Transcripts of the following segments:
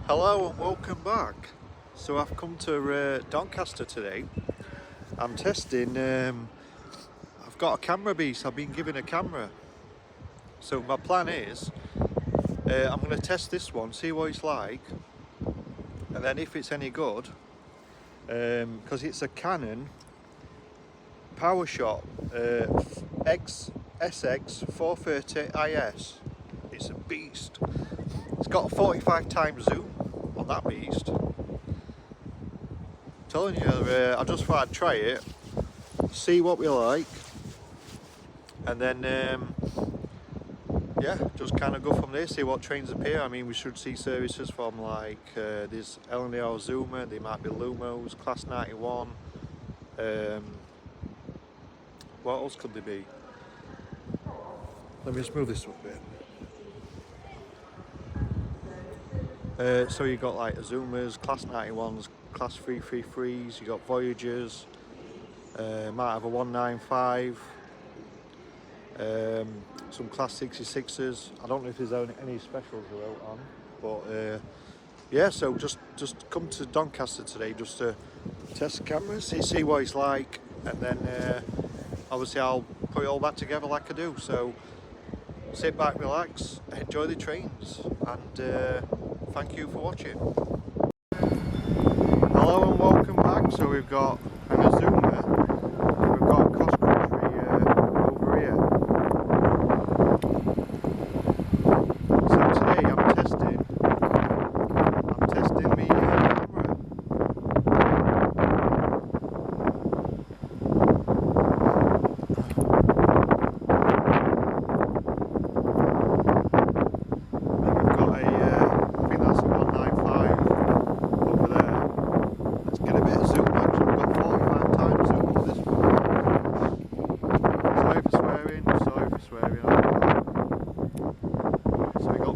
Hello and welcome back. So I've come to Doncaster today. I'm testing, I've got a camera beast, I've been given a camera. So my plan is, I'm going to test this one, see what it's like. And then if it's any good, because it's a Canon Powrshot SX430 IS. It's a beast. It's got a 45 times zoom on that beast. I'm telling you, I just thought I'd try it, see what we like, and then yeah, just kind of go from there, see what trains appear. I mean, we should see services from like there's L&R Zoomer, there might be Lumos, Class 91. What else could there be? Let me just move this up a bit. So you got like Zoomers, Class 91s, Class 333s, you got Voyagers, might have a 195, some Class 66s. I don't know if there's any specials are out on, but yeah, so just come to Doncaster today just to test the cameras, see what it's like, and then obviously I'll put it all back together like I do. So sit back, relax, enjoy the trains, and thank you for watching. Hello and welcome back. So we've got an Azuma, we've got cross country over here. So today I'm testing the camera.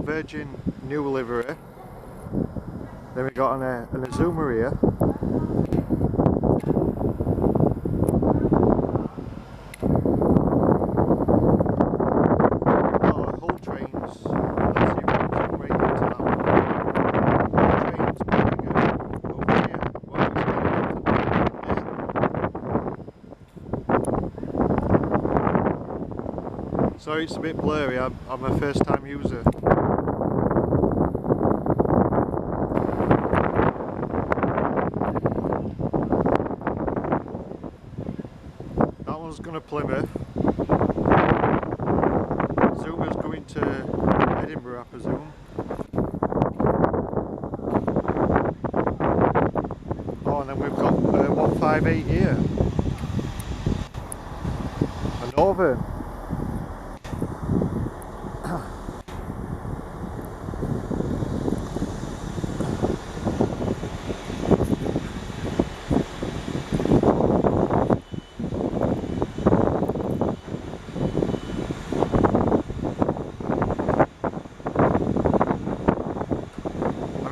Virgin new livery. Then we got an Azuma here. We've got Hull Trains. Let's see if we can zoom right into that one. Hull Trains, Birmingham, over here. Well, it's sorry, it's a bit blurry. I'm a first time user. Going to Plymouth. Zoomer's going to Edinburgh, I presume. Oh, and then we've got 158 here. A Northern.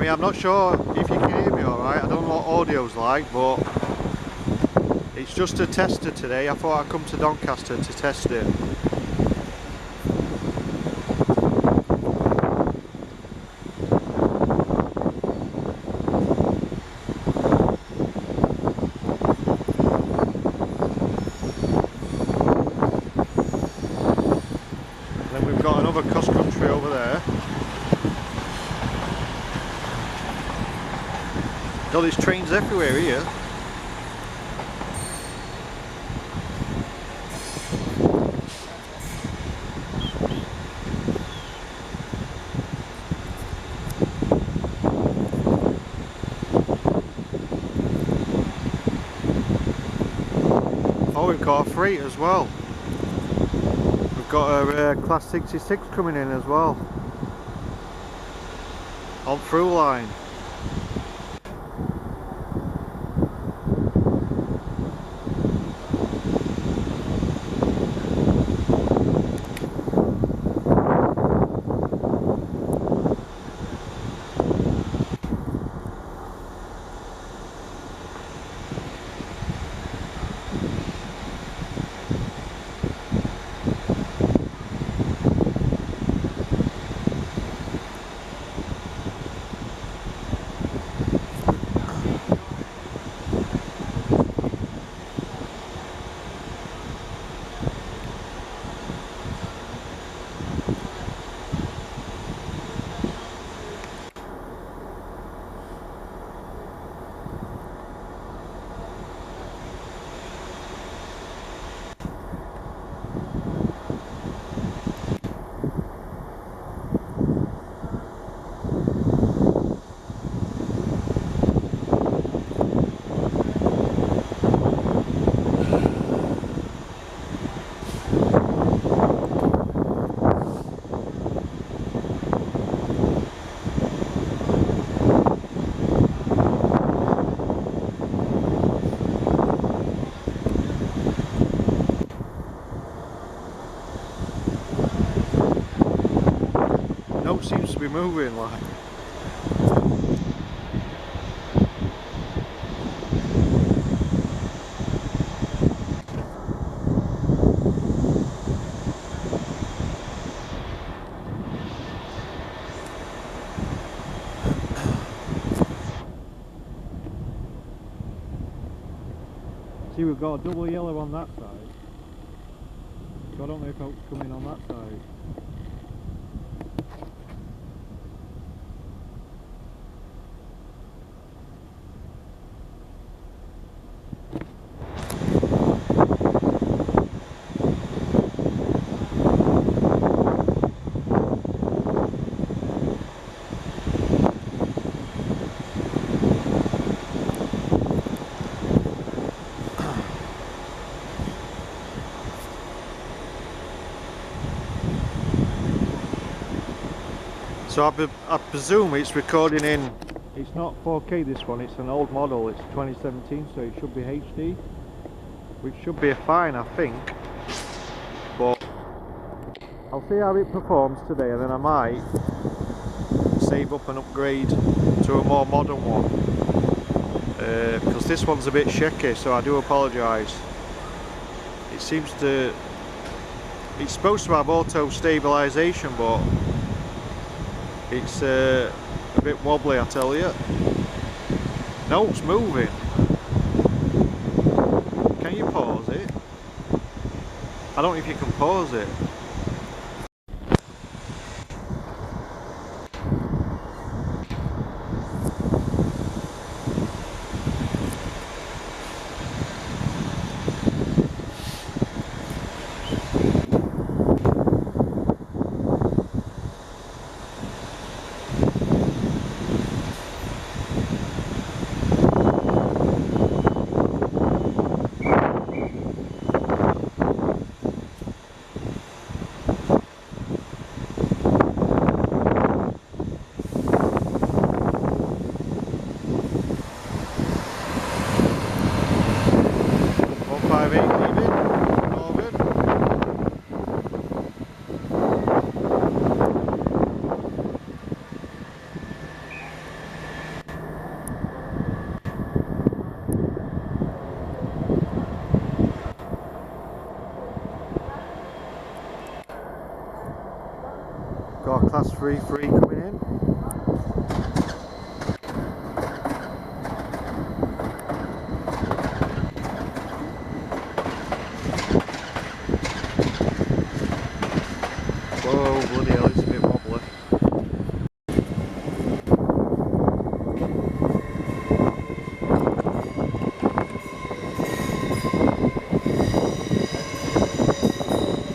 I'm not sure if you can hear me alright, I don't know what audio's like, but it's just a tester today. I thought I'd come to Doncaster to test it. And then we've got another cross country over there. Got these trains everywhere here. Oh, we've got a freight as well. We've got a Class 66 coming in as well. On through line. be moving like. See, we've got a double yellow on that side, so I don't know if it's coming on that side. So I presume it's recording in, it's not 4K this one, it's an old model, it's 2017, so it should be HD, which should be fine I think, but I'll see how it performs today and then I might save up and upgrade to a more modern one, because this one's a bit shaky, so I do apologise. It seems to, it's supposed to have auto stabilisation, but it's a bit wobbly, I tell you. No, it's moving. Can you pause it? I don't know if you can pause it. Got a class 3 coming in. Whoa, bloody hell, it's a bit wobbly.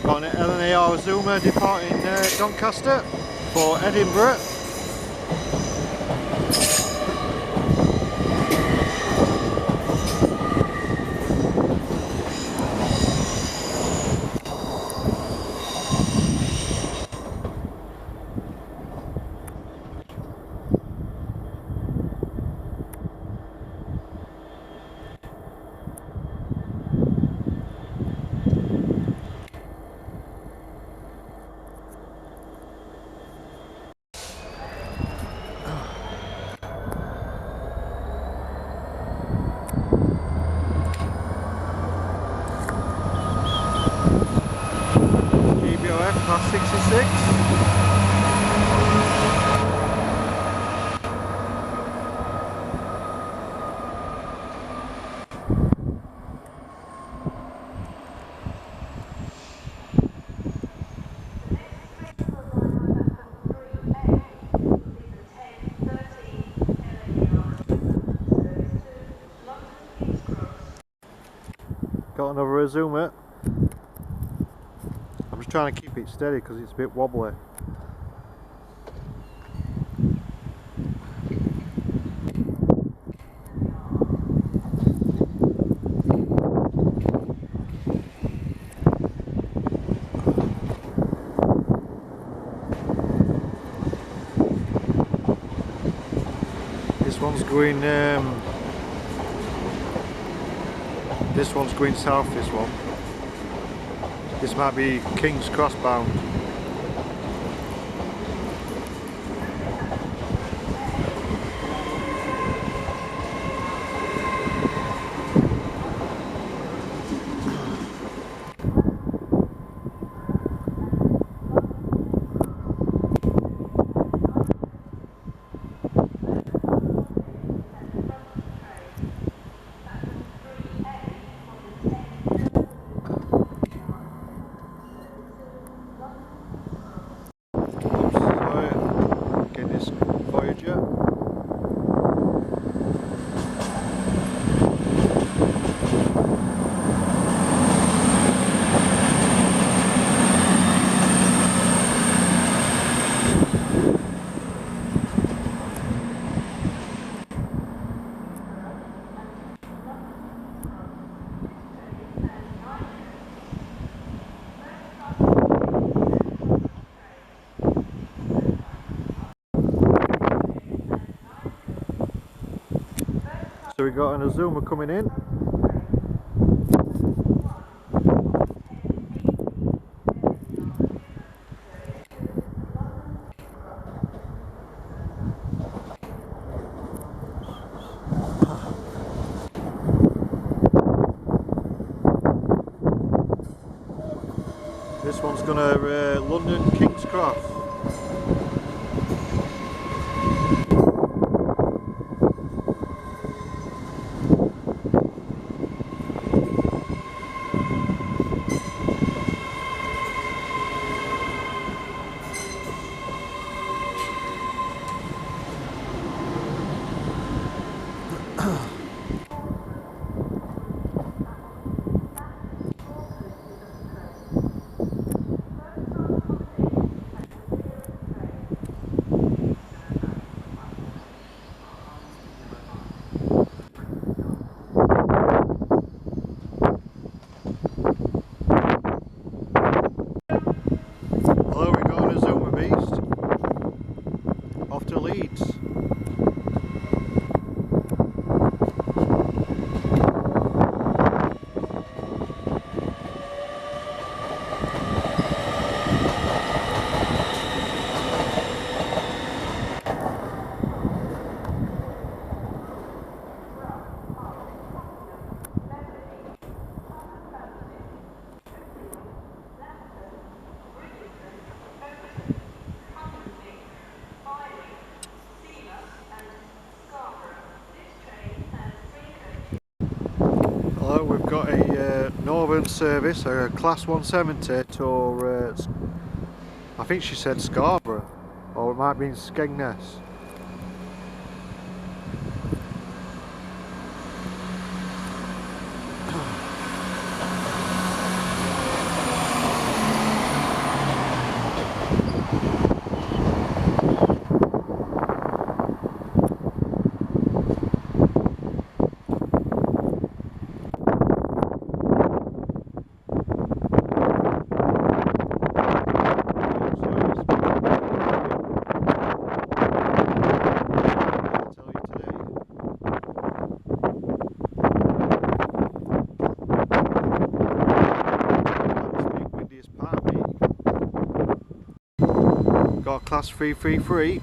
Got an LNAR zoomer departing Doncaster for Edinburgh. Class 66. Got another zoomer. I'm just trying to keep it steady because it's a bit wobbly. This one's going south, this one. This might be King's Cross bound. So we got an Azuma coming in. This one's gonna London King's Cross. Hello, we're going to Zoom with Beast. Off to Leeds. Hello, we've got a Northern service, a Class 170 to, I think she said Scarborough, or it might be in Shakiness. Got Class 333,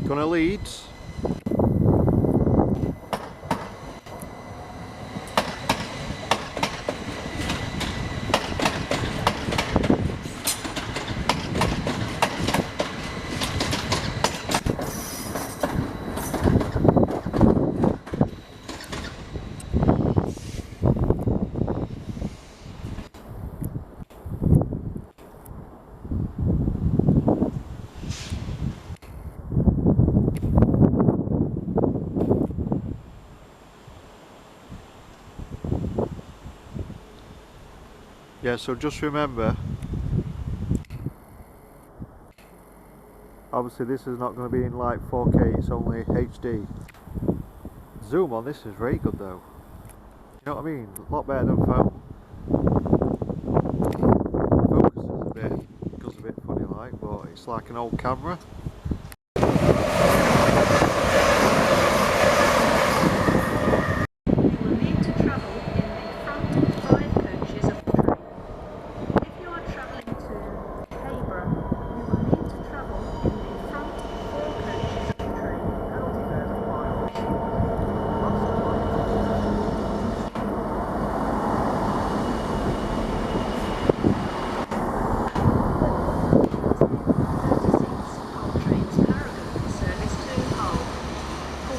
gonna Leeds. Yeah, so just remember, obviously this is not going to be in like 4K, it's only HD. Zoom on this is very good though. You know what I mean? A lot better than phone. Focus is a bit, goes a bit funny like, but it's like an old camera.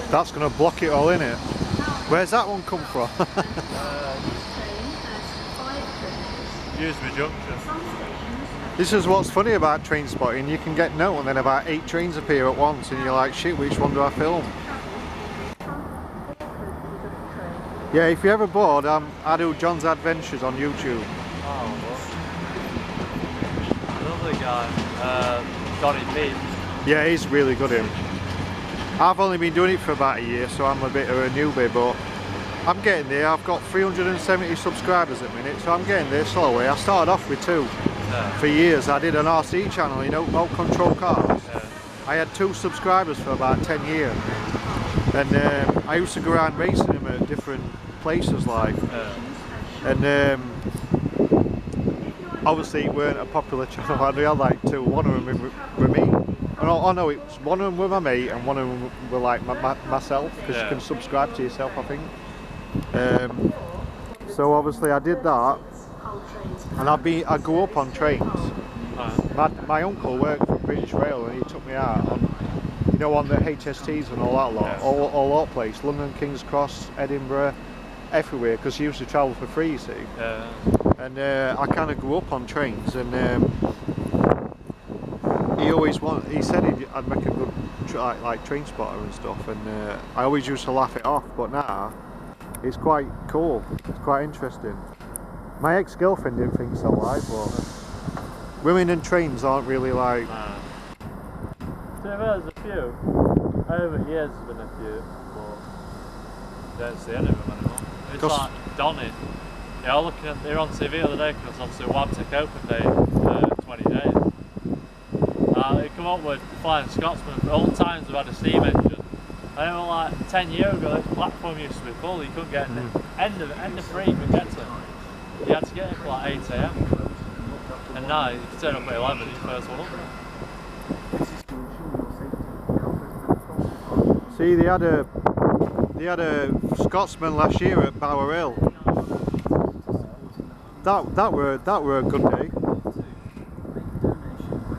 That's going to block it all, innit? Where's that one come from? Dewsbury Junction. This is what's funny about train spotting. You can get no and then about 8 trains appear at once and you're like, shit, which one do I film? Yeah, if you're ever bored, I do John's Adventures on YouTube. Oh, what? Lovely guy. Donny Me.Its. Yeah, he's really good him. I've only been doing it for about a year, so I'm a bit of a newbie, but I'm getting there. I've got 370 subscribers at the minute, so I'm getting there slowly. I started off with 2 for years. I did an RC channel, you know, remote control cars. I had 2 subscribers for about 10 years, and I used to go around racing them at different places, like, and obviously it weren't a popular channel. I had like 2. One of them were me. Oh no, it was one of them with my mate, and one of them were like myself, because you can subscribe to yourself, I think. So obviously I did that, and I grew up on trains. My uncle worked for British Rail, and he took me out on, you know, on the HSTs and all that lot, all that place, London, King's Cross, Edinburgh, everywhere, because he used to travel for free, you see. And I kind of grew up on trains, and he said I'd make a good like train spotter and stuff, and I always used to laugh it off, but now it's quite cool, it's quite interesting. My ex-girlfriend didn't think so, like, but women and trains aren't really like... There's a few. Over the years there's been a few, but you don't see any of them anymore. It's like Donny. Yeah, I was looking at, they were on TV the other day, because obviously Wabtec Open Day 20 days. They come up with Flying Scotsman. For all times we've had a steam engine. I remember like 10 years ago this platform used to be full, you couldn't get end of 3 you could get to it. You had to get in for like 8 AM. And now you can turn up at 11, your first one up. See, they had a Scotsman last year at Powrshot. That were a good day.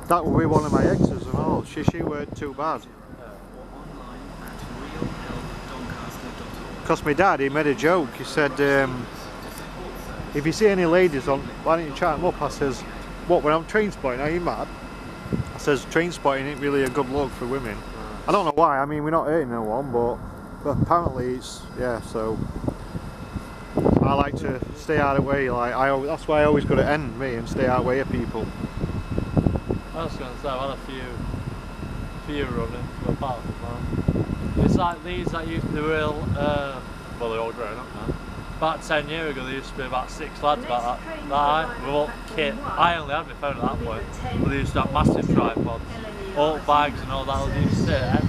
That were with one of my exes and all. She weren't too bad. Because my dad, he made a joke. He said, if you see any ladies on, why don't you chat them up? I says, what, when I'm train spotting, are you mad? I says, train spotting ain't really a good look for women. I don't know why, I mean, we're not hurting no one, but apparently it's, yeah, so I like to stay out of the way, like, that's why I always got to end me and stay out of the way of people. I was going to say, I've had a few running, but apart from that, it's like these that used to be real, well, they're all grown up now. About 10 years ago, there used to be about 6 lads about that high, with all kit. I only had my phone at that point, but they used to have massive tripods, all bags and all that. They used to sit at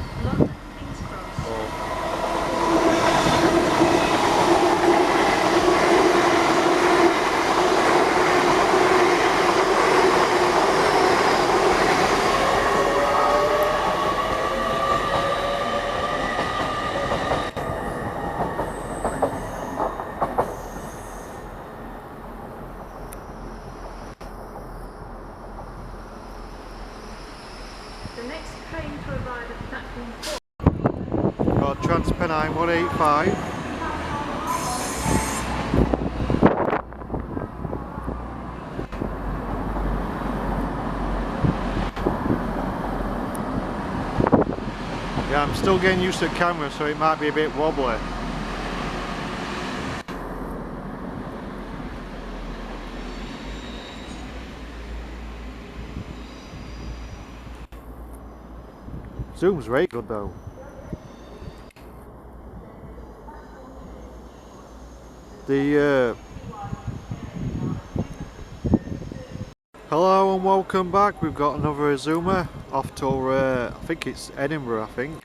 Trans-Pennine 185. Yeah, I'm still getting used to the camera, so it might be a bit wobbly. Zoom's very good though. Hello and welcome back. We've got another zoomer off to I think it's Edinburgh, I think.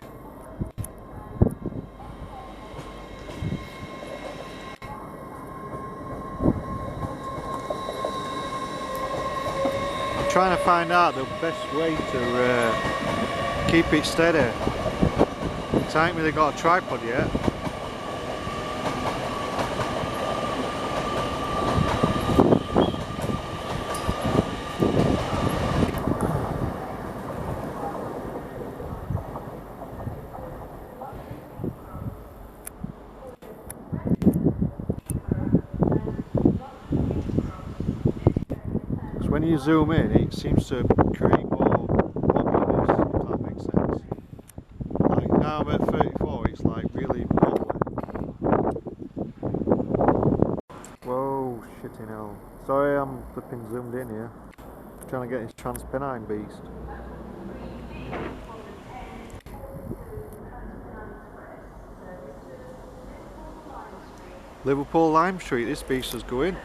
I'm trying to find out the best way to keep it steady. It ain't really got a tripod yet. When you zoom in, it seems to create more wobbliness, if that makes sense. Like now I'm at 34, it's like really wobbly. Whoa, shitting hell. Sorry, I'm flipping zoomed in here. I'm trying to get this Trans-Pennine beast. Liverpool-Lime Street, this beast is going.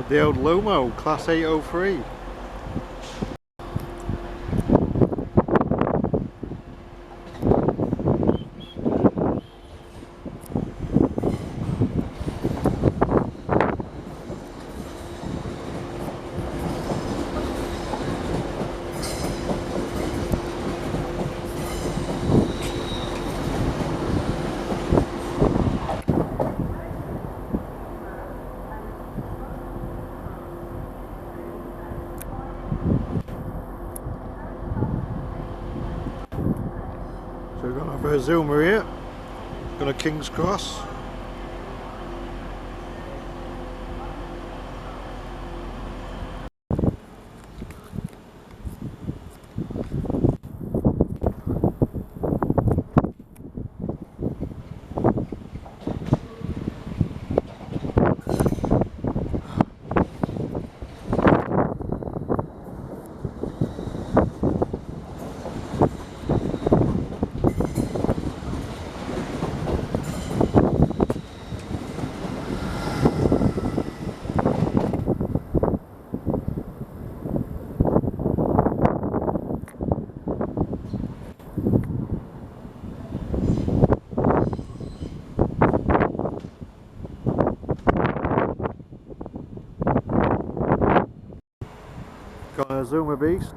The old Lomo, Class 803. So we're going to have a zoomer here, going to King's Cross. Got a zoomer beast.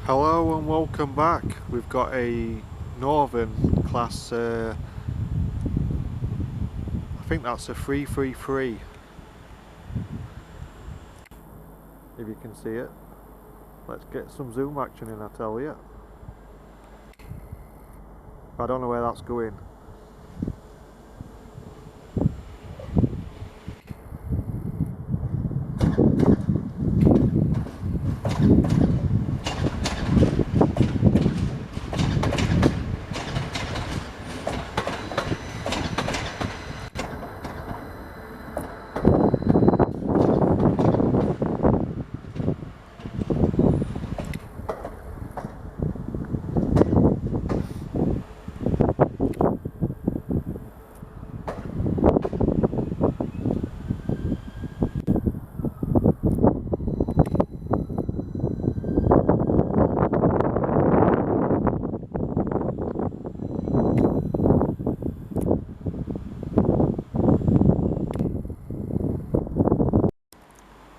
Hello and welcome back. We've got a Northern class, I think that's a 333, if you can see it. Let's get some zoom action in, I tell you. I don't know where that's going.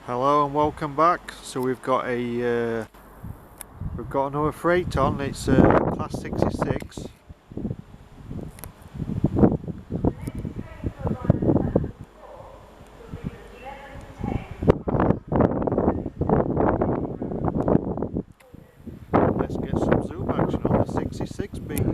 Hello and welcome back. So we've got another freight on. It's class 66. Let's get some zoom action on the 66 beast.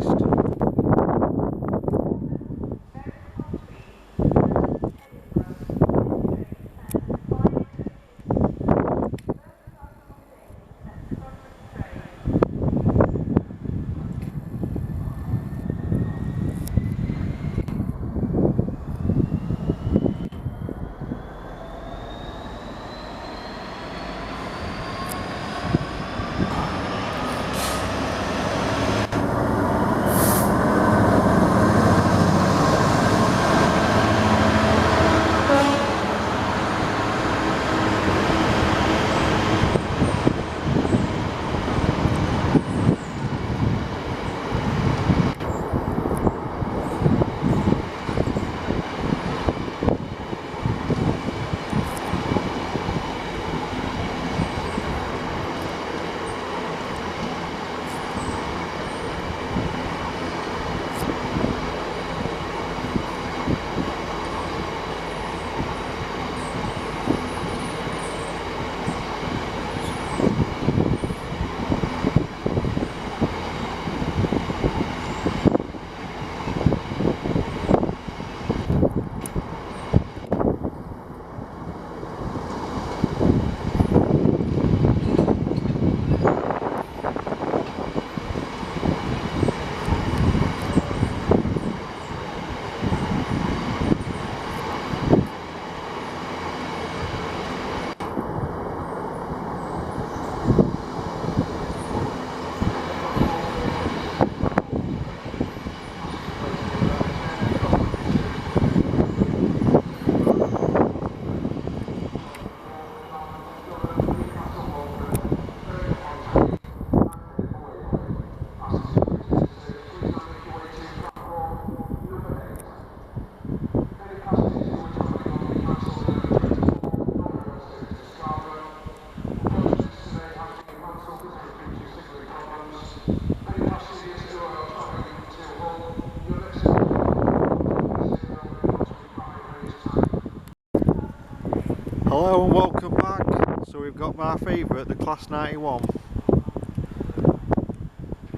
Hello and welcome back. So we've got my favourite, the Class 91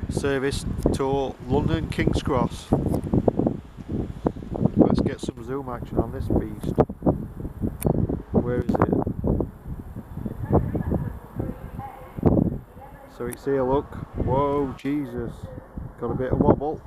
service to London King's Cross. Let's get some zoom action on this beast. Where is it? So it's here, look. Whoa, Jesus. Got a bit of wobble.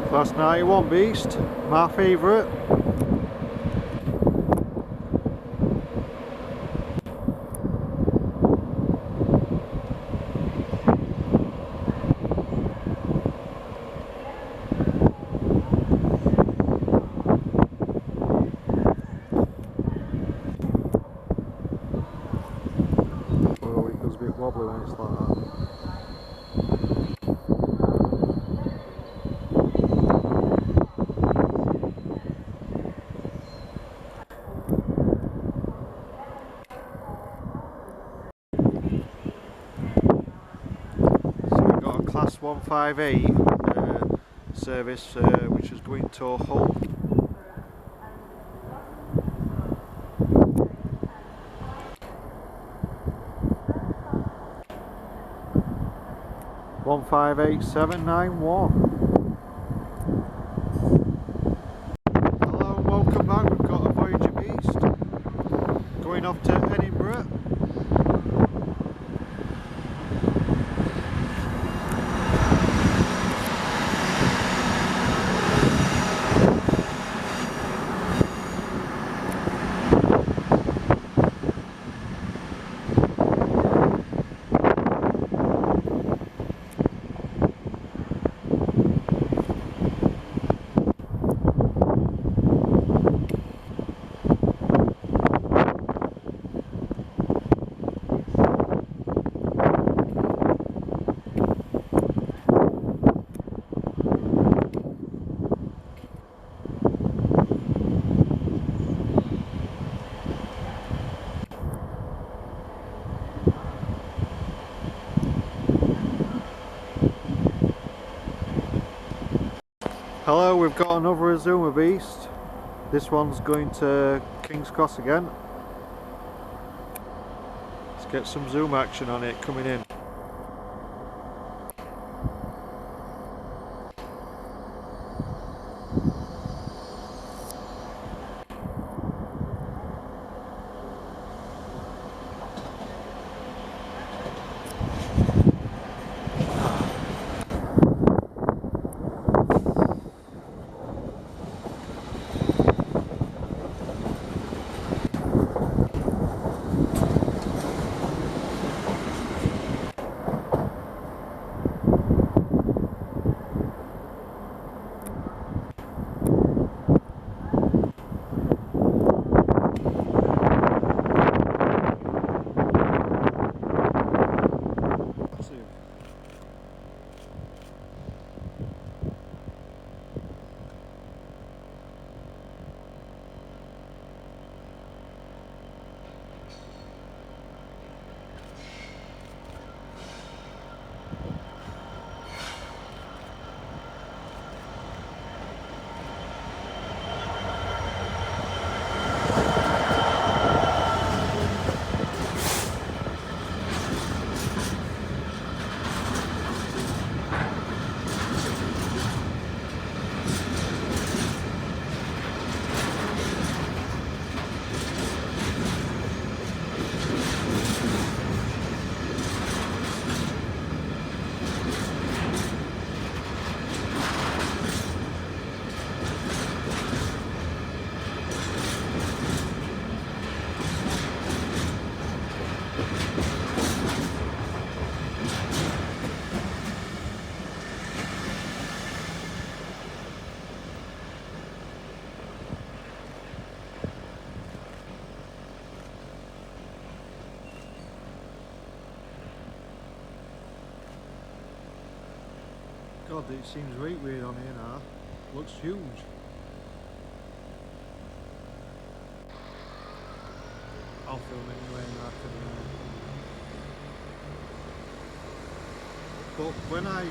Class 91 beast, my favourite. Oh, it goes a bit wobbly when it's like that. Class 158 service which is going to Hull. One 58791. Hello and welcome back. We've got a Voyager beast going off to Edinburgh. Hello, we've got another Azuma beast. This one's going to King's Cross again. Let's get some zoom action on it coming in. God, it seems right weird on here now. Looks huge. I'll film it anyway and I can, but when I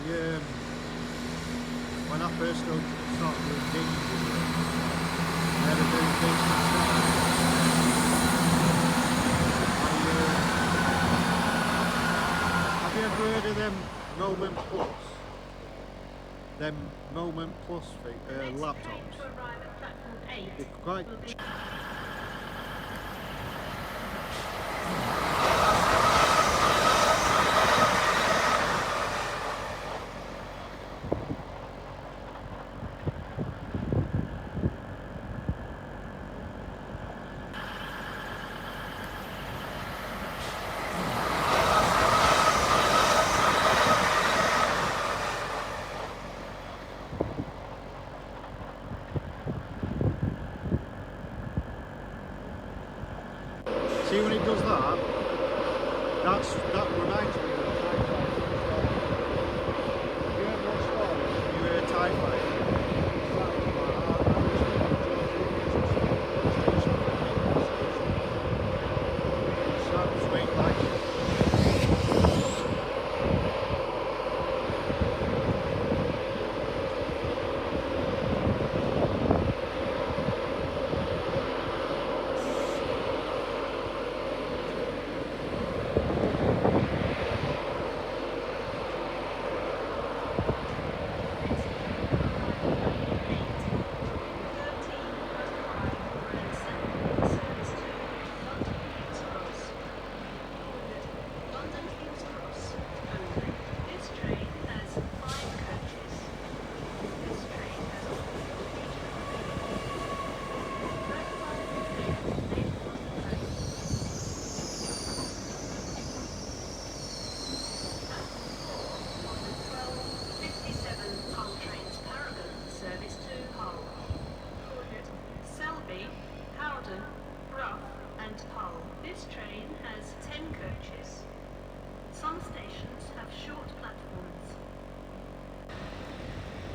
first started doing gaming videos, I had a very basic setup. Have you ever heard of them Moment Plus? Them Moment Plus laptops? They're quite cheap. See when it does that, that reminds me of a TIE fighter. Have you ever watched Star Wars? You hear a TIE fighter? Sounds right like it. This train has 10 coaches. Some stations have short platforms.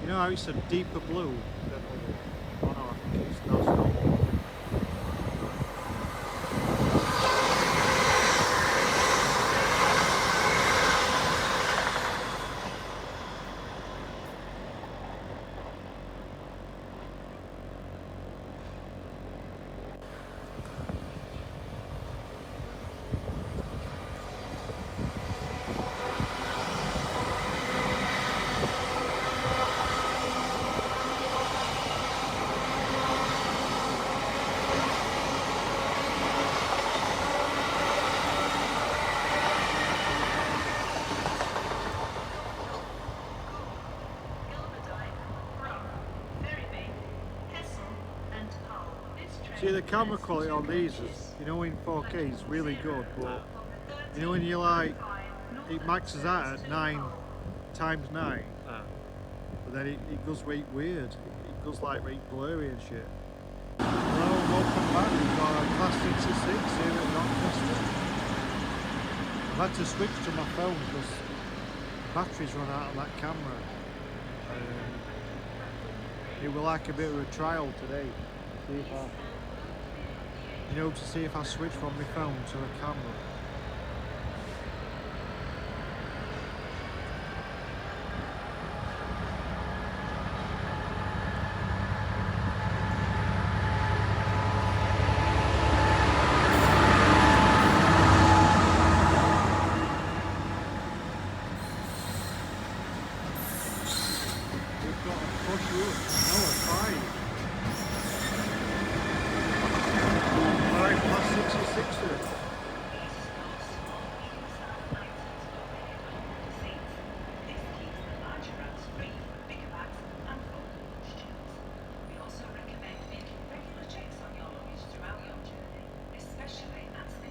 You know how it's a deeper blue than other? Oh no, I think it's not. See, the camera quality on these is, you know, in 4K is really good, but you know when you like, it maxes out at 9x9, but then it goes right weird. It goes like right blurry and shit. Hello, welcome back. We've got a Class 66 here at Doncaster. I've had to switch to my phone because batteries run out on that camera. It was like a bit of a trial today. See if to see if I switch from my phone to a camera. We've got a push roof.